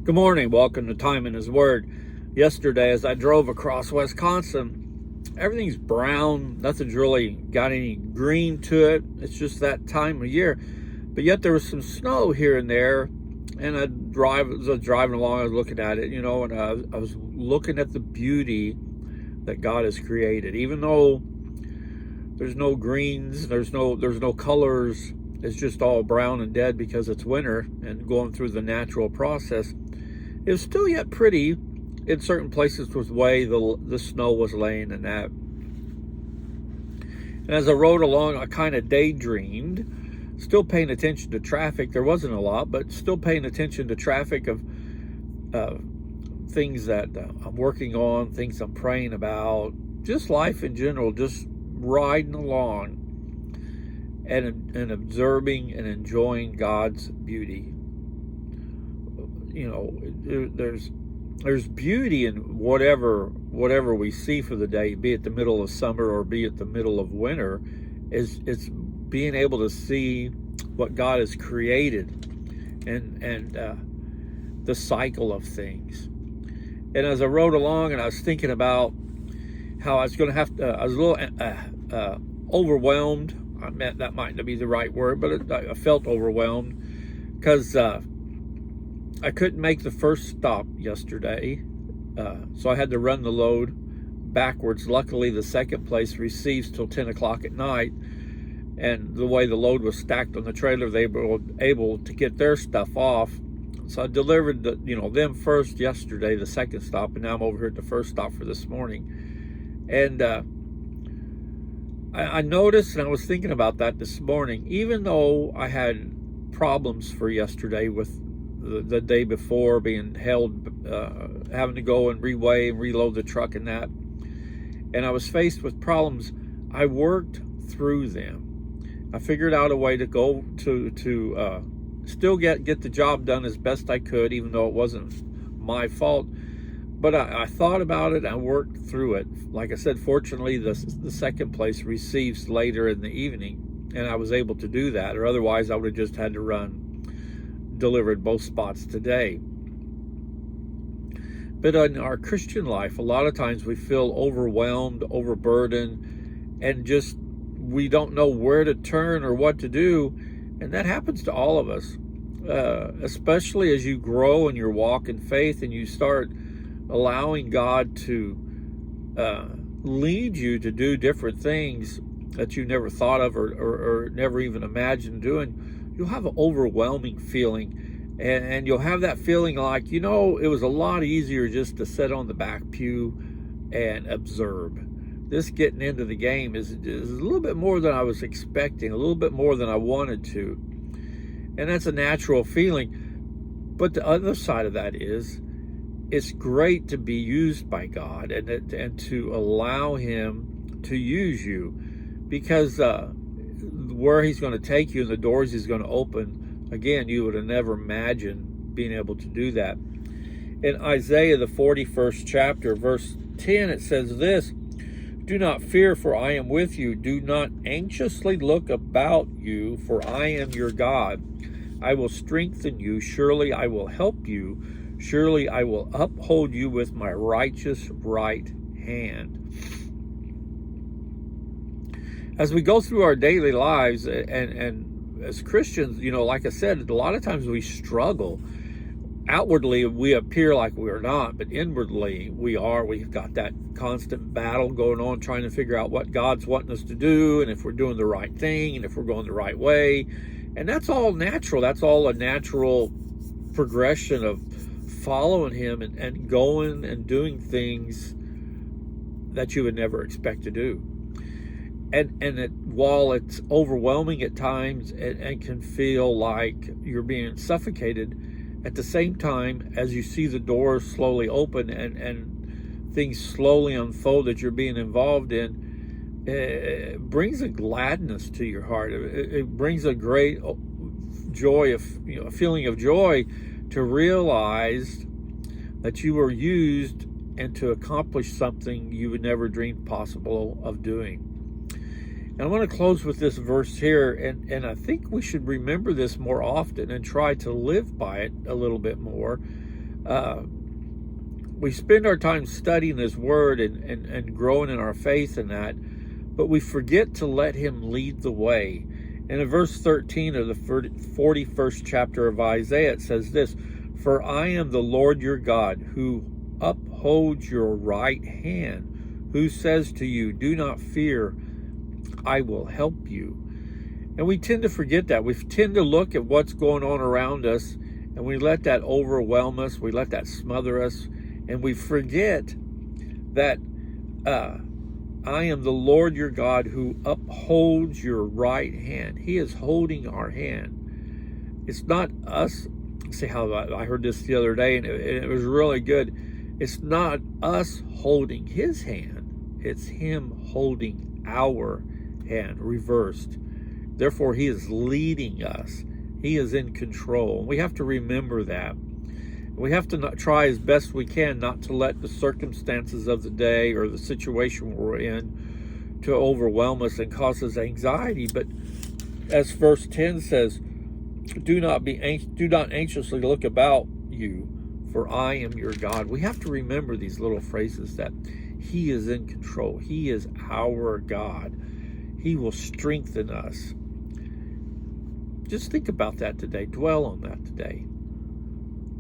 Good morning. Welcome to Time in His Word. Yesterday, as I drove across Wisconsin, everything's brown. Nothing's really got any green to it. It's just that time of year. But yet there was some snow here and there. And as I was driving along, I was looking at it, and I was looking at the beauty that God has created. Even though there's no greens, there's no colors, it's just all brown and dead because it's winter and going through the natural process. It was still yet pretty in certain places with the way the snow was laying and that. And as I rode along, I kind of daydreamed, still paying attention to traffic. There wasn't a lot, but still paying attention to traffic of things that I'm working on, things I'm praying about, just life in general, just riding along and observing and enjoying God's beauty. There's beauty in whatever we see for the day, be it the middle of summer or be it the middle of winter. It's being able to see what God has created and the cycle of things. And as I rode along, and I was thinking about how I was going to have to, I was a little overwhelmed. I meant that might not be the right word, but I felt overwhelmed because I couldn't make the first stop yesterday, so I had to run the load backwards. Luckily, the second place receives till 10 o'clock at night, and the way the load was stacked on the trailer, they were able to get their stuff off. So I delivered them first yesterday, the second stop, and now I'm over here at the first stop for this morning. And I noticed, and I was thinking about that this morning, even though I had problems for yesterday with the day before being held, having to go and reweigh and reload the truck and that, and I was faced with problems, I worked through them. I figured out a way to go to still get the job done as best I could, even though it wasn't my fault. But I thought about it and I worked through it. Like I said, fortunately, the second place receives later in the evening, and I was able to do that, or otherwise I would have just had to delivered both spots today. But in our Christian life, a lot of times we feel overwhelmed, overburdened, and just we don't know where to turn or what to do. And that happens to all of us, especially as you grow in your walk in faith and you start allowing God to lead you to do different things that you never thought of or never even imagined doing. You'll have an overwhelming feeling, and you'll have that feeling like, it was a lot easier just to sit on the back pew and observe. This getting into the game is a little bit more than I was expecting, a little bit more than I wanted to. And that's a natural feeling. But the other side of that is, it's great to be used by God and to allow Him to use you, because where He's going to take you and the doors He's going to open, again, you would have never imagined being able to do that. In Isaiah, the 41st chapter, verse 10, it says this: "Do not fear, for I am with you. Do not anxiously look about you, for I am your God. I will strengthen you. Surely I will help you. Surely I will uphold you with my righteous right hand." As we go through our daily lives and as Christians, like I said, a lot of times we struggle. Outwardly, we appear like we are not, but inwardly we are. We've got that constant battle going on, trying to figure out what God's wanting us to do, and if we're doing the right thing, and if we're going the right way. And that's all natural. That's all a natural progression of following Him and going and doing things that you would never expect to do. And while it's overwhelming at times and can feel like you're being suffocated, at the same time, as you see the doors slowly open and things slowly unfold that you're being involved in, it brings a gladness to your heart. It brings a great joy, a feeling of joy to realize that you were used and to accomplish something you would never dream possible of doing. And I want to close with this verse here, and I think we should remember this more often and try to live by it a little bit more. We spend our time studying His Word and growing in our faith in that, but we forget to let Him lead the way. And in verse 13 of the 41st chapter of Isaiah, it says this, "For I am the Lord your God, who upholds your right hand, who says to you, do not fear, I will help you." And we tend to forget that. We tend to look at what's going on around us, and we let that overwhelm us. We let that smother us. And we forget that I am the Lord your God who upholds your right hand. He is holding our hand. It's not us. See how I heard this the other day, and it was really good. It's not us holding His hand. It's Him holding our hand, reversed. Therefore, He is leading us. He is in control. We have to remember that. We have to try as best we can not to let the circumstances of the day or the situation we're in to overwhelm us and cause us anxiety. But as verse 10 says, do not anxiously look about you, for I am your God. We have to remember these little phrases, that He is in control. He is our God. He will strengthen us. Just think about that today. Dwell on that today.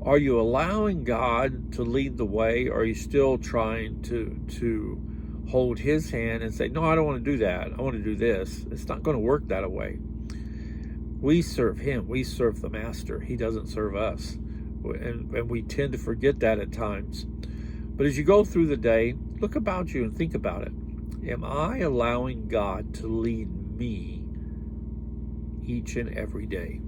Are you allowing God to lead the way? Or are you still trying to hold His hand and say, no, I don't want to do that. I want to do this. It's not going to work that way. We serve Him. We serve the Master. He doesn't serve us. And we tend to forget that at times. But as you go through the day, look about you and think about it. Am I allowing God to lead me each and every day?